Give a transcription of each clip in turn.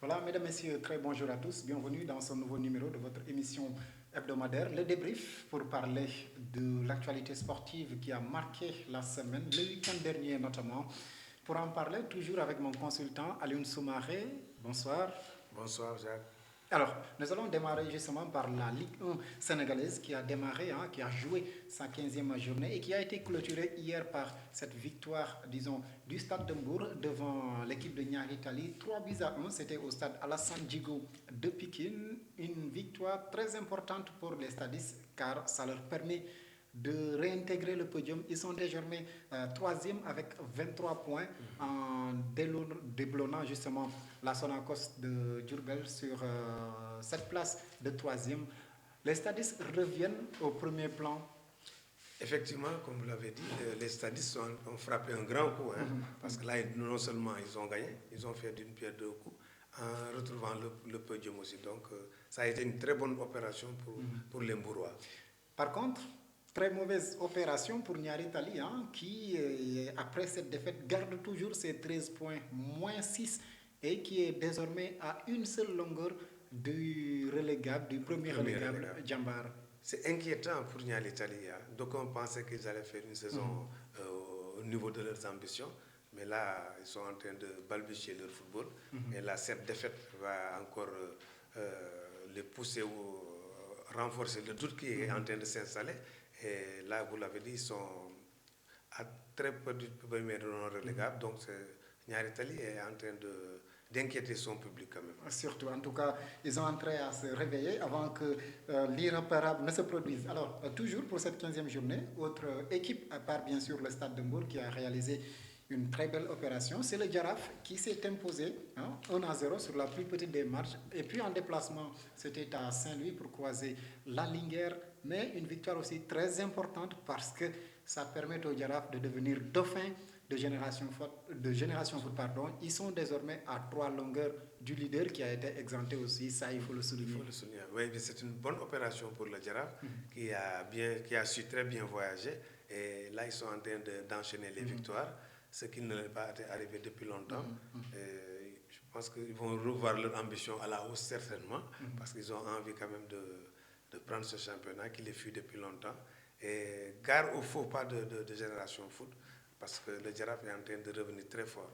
Voilà, mesdames, messieurs, très bonjour à tous. Bienvenue dans ce nouveau numéro de votre émission hebdomadaire, le débrief, pour parler de l'actualité sportive qui a marqué la semaine, le week-end dernier notamment. Pour en parler, toujours avec mon consultant Alioune Soumaré. Bonsoir. Bonsoir Jacques. Alors, nous allons démarrer justement par la Ligue 1 sénégalaise qui a démarré, qui a joué sa 15e journée et qui a été clôturée hier par cette victoire, disons, du Stade de Mbour devant l'équipe de Niary Tally. 3 buts à 1, c'était au stade Alassane Djigo de Pikine. Une victoire très importante pour les stadistes car ça leur permet de réintégrer le podium. Ils sont désormais troisième avec 23 points en déblonnant justement la Sonacos de Diourbel sur cette place de troisième. Les stadistes reviennent au premier plan. Effectivement, comme vous l'avez dit, les stadistes ont frappé un grand coup, parce que là, non seulement ils ont gagné, ils ont fait d'une pierre deux coups en retrouvant le podium aussi. Donc, ça a été une très bonne opération pour les Mbourois. Par contre, très mauvaise opération pour Niary Tally, qui, après cette défaite, garde toujours ses 13 points, moins 6, et qui est désormais à une seule longueur du relégable, du premier relégable, Djambar. C'est inquiétant pour Niary Tally. Donc, on pensait qu'ils allaient faire une saison au niveau de leurs ambitions. Mais là, ils sont en train de balbutier leur football. Et là, cette défaite va encore les pousser ou renforcer le doute qui est en train de s'installer. Et là, vous l'avez dit, ils sont à très peu du premier relégable. Donc, Niary Tally est en train d'inquiéter son public quand même. Surtout, en tout cas, ils ont entré à se réveiller avant que l'irréparable ne se produise. Alors, toujours pour cette 15e journée, autre équipe, à part bien sûr le Stade de Mbour qui a réalisé une très belle opération, c'est le Jaraaf qui s'est imposé 1-0 sur la plus petite des marches. Et puis en déplacement, c'était à Saint-Louis pour croiser la Linguère, mais une victoire aussi très importante parce que ça permet au Jaraaf de devenir dauphin de Génération Foot. Ils sont désormais à 3 longueurs du leader qui a été exempté aussi, ça il faut le souligner. Il faut le souligner. Oui, c'est une bonne opération pour le Jaraaf qui a su très bien voyager. Et là, ils sont en train d'enchaîner les victoires, ce qui ne leur pas arrivé depuis longtemps. Et je pense qu'ils vont revoir leur ambition à la hausse certainement, parce qu'ils ont envie quand même de prendre ce championnat qui les fuit depuis longtemps. Et gare au faux pas de Génération Foot, parce que le Jaraaf est en train de revenir très fort.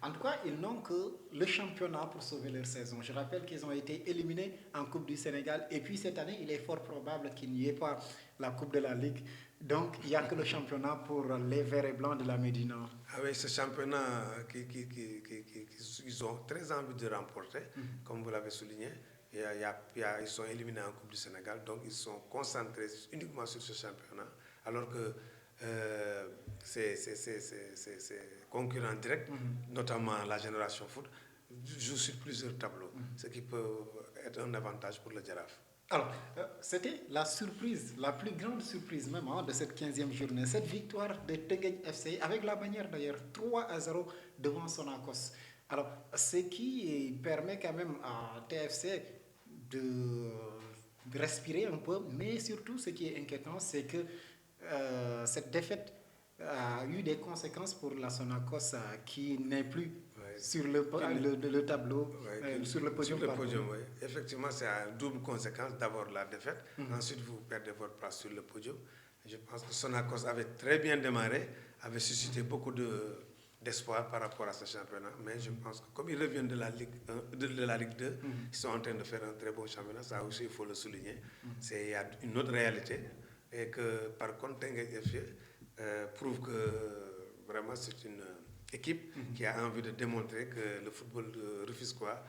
En tout cas, ils n'ont que le championnat pour sauver leur saison. Je rappelle qu'ils ont été éliminés en Coupe du Sénégal. Et puis cette année, il est fort probable qu'il n'y ait pas la Coupe de la Ligue. Donc, il n'y a que le championnat pour les Verts et Blancs de la Médina. Avec ce championnat qu'ils ont très envie de remporter, comme vous l'avez souligné. Ils sont éliminés en Coupe du Sénégal, donc ils sont concentrés uniquement sur ce championnat, alors que ces concurrents directs, notamment la Génération Foot, jouent sur plusieurs tableaux, ce qui peut être un avantage pour le Jaraaf. Alors, c'était la surprise, la plus grande surprise même de cette 15e journée, cette victoire de Teungueth FC, avec la bannière d'ailleurs 3-0 devant Sonacos. Alors, ce qui permet quand même à TFC de respirer un peu, mais surtout ce qui est inquiétant, c'est que cette défaite a eu des conséquences pour la Sonacos qui n'est plus sur le tableau, sur le podium. Sur le podium, oui. Effectivement, c'est une double conséquence. D'abord la défaite, ensuite vous perdez votre place sur le podium. Je pense que Sonacos avait très bien démarré, avait suscité beaucoup d'espoir par rapport à ce championnat. Mais je pense que comme ils reviennent de la Ligue 1, de la Ligue 2, ils sont en train de faire un très bon championnat. Ça aussi, il faut le souligner. Il y a une autre réalité. Et que par contre, Teungueth FC prouve que vraiment c'est une équipe qui a envie de démontrer que le football rufisquois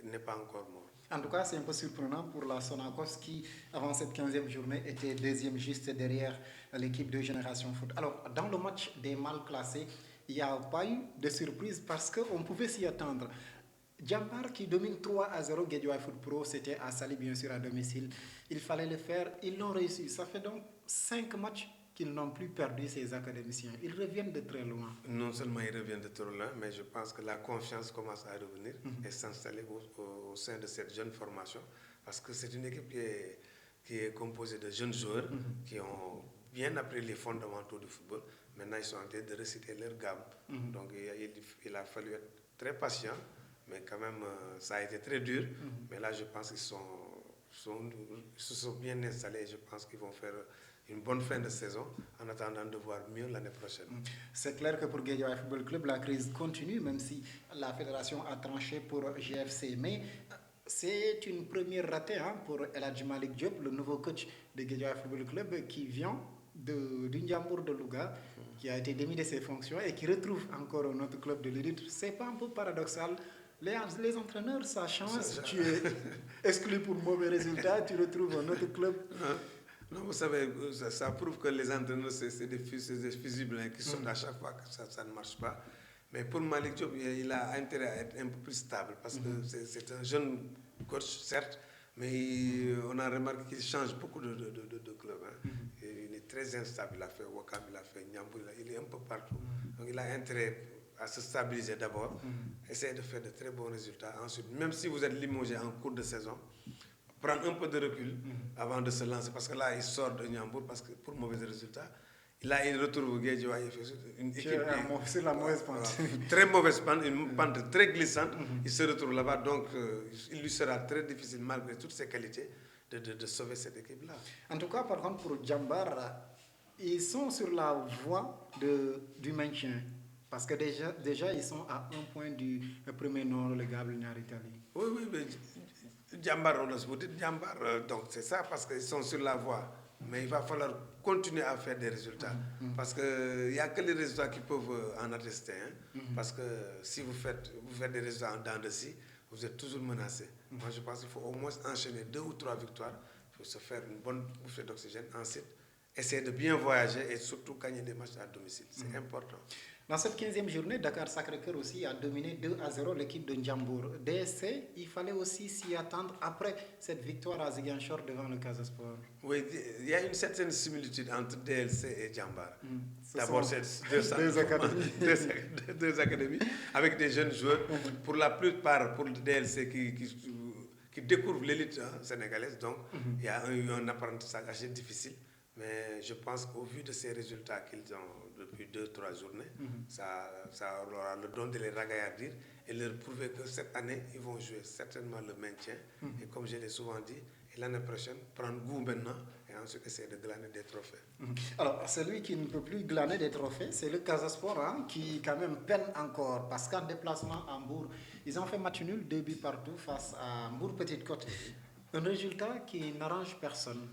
n'est pas encore mort. En tout cas, c'est un peu surprenant pour la Sonacos qui, avant cette 15e journée, était deuxième juste derrière l'équipe de Génération Foot. Alors, dans le match des mal classés, il n'y a pas eu de surprise parce qu'on pouvait s'y attendre. Djambar qui domine 3-0 Guédiawaye Foot Pro, c'était à Saly bien sûr à domicile. Il fallait le faire, ils l'ont réussi. Ça fait donc 5 matchs qu'ils n'ont plus perdu ces académiciens. Ils reviennent de très loin. Non seulement ils reviennent de très loin, mais je pense que la confiance commence à revenir et s'installer au sein de cette jeune formation. Parce que c'est une équipe qui est composée de jeunes joueurs qui ont bien appris les fondamentaux du football. Maintenant, ils sont en train de réciter leur gamme. Donc, il a fallu être très patient mais quand même, ça a été très dur. Mais là, je pense qu'ils se sont bien installés et je pense qu'ils vont faire une bonne fin de saison en attendant de voir mieux l'année prochaine. C'est clair que pour Guédiawaye Football Club, la crise continue, même si la fédération a tranché pour GFC. Mais c'est une première ratée pour El Hadji Malick Diop, le nouveau coach de Guédiawaye Football Club, qui vient du Ndiambour de Louga, qui a été démis de ses fonctions et qui retrouve encore notre club de l'élite. C'est pas un peu paradoxal? Les entraîneurs, ça change. Tu es exclu pour mauvais résultats, tu retrouves un autre club. Non, vous savez, ça prouve que les entraîneurs, c'est des fusibles qui sont à chaque fois que ça ne marche pas. Mais pour Malick Diop, il a intérêt à être un peu plus stable parce que c'est un jeune coach, certes, mais on a remarqué qu'il change beaucoup de clubs. Et il est très instable. Il a fait Ouakam, il a fait Ndiambour, il est un peu partout. Donc il a intérêt à se stabiliser d'abord, essayer de faire de très bons résultats. Ensuite, même si vous êtes limogé en cours de saison, prendre un peu de recul avant de se lancer. Parce que là, il sort de Ndiambour parce que pour mauvais résultats. Là, il retrouve Guédiawaye, une équipe sur la mauvaise pente. Très mauvaise pente, une pente très glissante. Il se retrouve là-bas, donc il lui sera très difficile, malgré toutes ses qualités, de sauver cette équipe-là. En tout cas, par contre, pour Djambar, ils sont sur la voie du maintien. Parce que déjà, ils sont à un point du premier non relégable Niary-Tally. Oui, mais Djambar, vous dites Djambar, donc c'est ça, parce qu'ils sont sur la voie. Mais il va falloir continuer à faire des résultats. Parce qu'il n'y a que les résultats qui peuvent en attester. Parce que si vous faites des résultats en dents de scie, vous êtes toujours menacé. Moi, je pense qu'il faut au moins enchaîner 2 ou 3 victoires pour se faire une bonne bouffée d'oxygène. Ensuite, essayer de bien voyager et surtout gagner des matchs à domicile. C'est important. Dans cette 15e journée, Dakar Sacré-Cœur aussi a dominé 2-0 l'équipe de Ndiambour. DSC, il fallait aussi s'y attendre après cette victoire à Ziguinchor devant le Casa Sport. Oui, il y a une certaine similitude entre DLC et Djambar. D'abord, c'est deux académies avec des jeunes joueurs. Pour la plupart, pour le DLC qui découvre l'élite sénégalaise, donc il y a eu un apprentissage assez difficile. Mais je pense qu'au vu de ces résultats qu'ils ont depuis 2-3 journées, ça aura le don de les ragaillardir et leur prouver que cette année, ils vont jouer certainement le maintien. Et comme je l'ai souvent dit, l'année prochaine, prendre goût maintenant et ensuite essayer de glaner des trophées. Alors, celui qui ne peut plus glaner des trophées, c'est le Casa Sport qui quand même peine encore. Parce qu'en déplacement à Mbour, ils ont fait match nul, 2 buts partout face à Mbour Petite Côte. Un résultat qui n'arrange personne.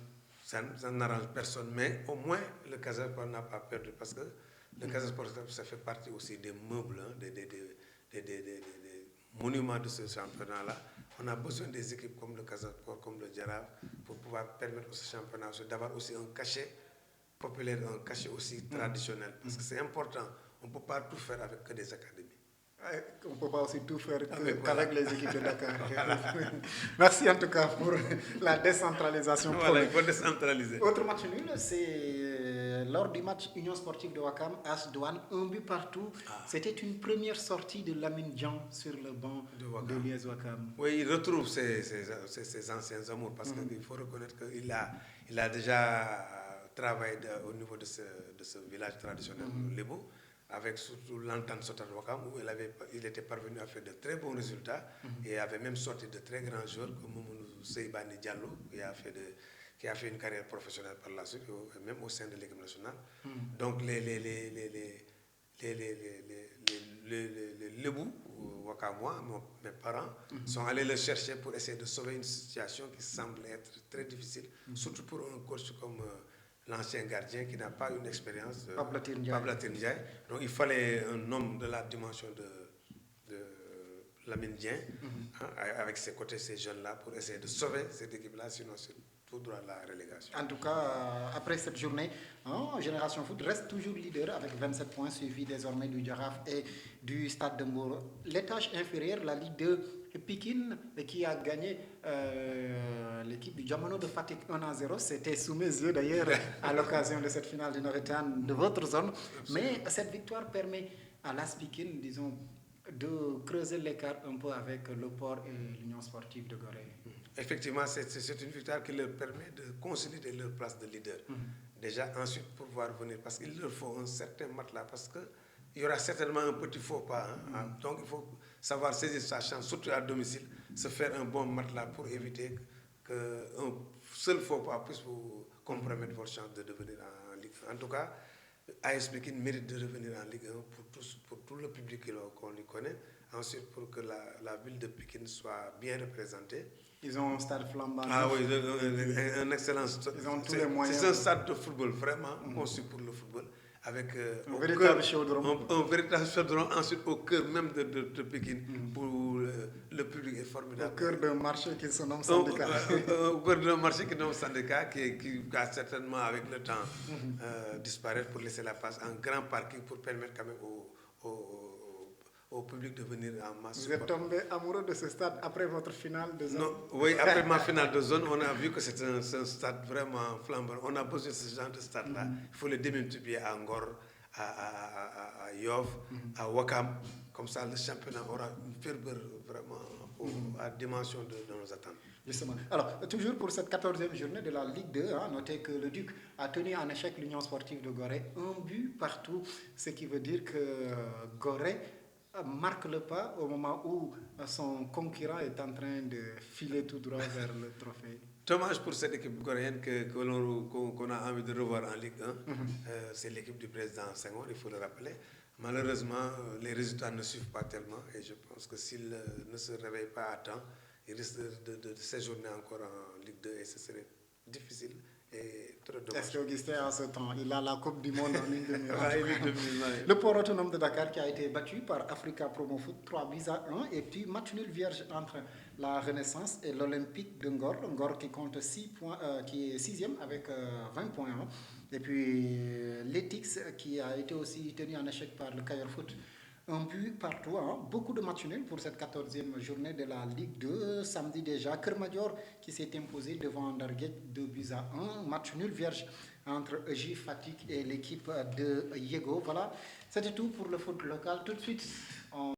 Ça n'arrange personne, mais au moins le Casa Sport n'a pas perdu parce que le Casa Sport, ça fait partie aussi des meubles, des monuments de ce championnat-là. On a besoin des équipes comme le Casa Sport, comme le Jaraaf, pour pouvoir permettre à ce championnat d'avoir aussi un cachet populaire, un cachet aussi traditionnel. Parce que c'est important, on ne peut pas tout faire avec que des académies. On ne peut pas aussi tout faire qu'avec les équipes de Dakar. Merci en tout cas pour la décentralisation. Voilà, il faut décentraliser. Autre match nul, c'est lors du match Union Sportive de Ouakam, AS Douane, 1 but partout. C'était une première sortie de Lamine Dian sur le banc de l'US Ouakam. Oui, il retrouve ses anciens amours parce qu'il faut reconnaître qu'il a déjà travaillé au niveau de ce village traditionnel, Lebo, avec surtout l'entente Sotar Ouakam, où il était parvenu à faire de très bons résultats et avait même sorti de très grands joueurs comme Moumoudou Seybani Diallo, qui a fait une carrière professionnelle par la suite, même au sein de l'équipe nationale. Donc les Lebou, Ouakamois, mes parents, sont allés le chercher pour essayer de sauver une situation qui semble être très difficile, surtout pour un coach comme l'ancien gardien qui n'a pas une expérience, Pablatir Ndiaye. Donc il fallait un homme de la dimension de Lamine Dieng, avec ses côtés, ces jeunes-là, pour essayer de sauver cette équipe-là, sinon c'est tout droit à la relégation. En tout cas, après cette journée, Génération Foot reste toujours leader avec 27 points, suivi désormais du Jaraaf et du Stade de Mbour. L'étage inférieur, la Ligue 2, Pikine, qui a gagné l'équipe du Diamono de Fatick 1-0. C'était sous mes yeux d'ailleurs à l'occasion de cette finale de Navétane de votre zone. Mais cette victoire permet à l'AS Pikine, disons, de creuser l'écart un peu avec le Port et l'Union Sportive de Gorée. Effectivement, c'est une victoire qui leur permet de consolider leur place de leader. Déjà, ensuite, pour pouvoir venir, parce qu'il leur faut un certain matelas, parce que il y aura certainement un petit faux pas. Hein. Donc il faut savoir saisir sa chance, surtout à domicile, se faire un bon matelas pour éviter qu'un seul faux pas puisse vous compromettre votre chance de devenir en Ligue 1. En tout cas, AS Pékin mérite de revenir en Ligue 1 pour tout le public qu'on lui connaît. Ensuite, pour que la ville de Pékin soit bien représentée. Ils ont un stade flambant. Ah oui, un excellent stade. Ils ont tous les moyens. C'est un stade de football vraiment conçu pour le football. Avec un véritable chaudron. Un véritable chaudron, ensuite au cœur même de Pékin, où le public est formidable. Au cœur d'un marché qui se nomme syndicat. Au cœur d'un marché qui se nomme syndicat, qui va certainement avec le temps disparaître pour laisser la place à un grand parking pour permettre quand même au public de venir en masse. Vous êtes tombé amoureux de ce stade après votre finale de zone? Non, oui, après ma finale de zone, on a vu que c'est un stade vraiment flambant. On a besoin de ce genre de stade-là. Il faut le démultiplier à Ngor, à Yov, à Wakam. Comme ça, le championnat aura une ferveur vraiment à dimension de nos attentes. Justement. Alors, toujours pour cette 14e journée de la Ligue 2, notez que le Duc a tenu en échec l'Union sportive de Gorée. Un but partout, ce qui veut dire que Gorée marque le pas au moment où son concurrent est en train de filer tout droit vers le trophée. Dommage pour cette équipe coréenne qu'on a envie de revoir en Ligue 1. C'est l'équipe du président Senghor, il faut le rappeler. Malheureusement, les résultats ne suivent pas tellement et je pense que s'il ne se réveille pas à temps, il risque de séjourner encore en Ligue 2 et ce serait difficile. Est-ce qu'Augustin, en ce temps, il a la Coupe du Monde en ligne de mire? Le Port autonome de Dakar qui a été battu par Africa Promo Foot 3-1 et puis match nul vierge entre la Renaissance et l'Olympique de Ngor. Ngor qui compte 6 points, qui est 6e avec 20 points. Et puis l'Etix qui a été aussi tenu en échec par le Cayor Foot. Un but partout, beaucoup de matchs nuls pour cette 14e journée de la Ligue 2. Samedi déjà, Kermadior qui s'est imposé devant Ndarguet 2-1. Match nul vierge entre EJ Fatick et l'équipe de Yego. Voilà, c'était tout pour le foot local. Tout de suite, on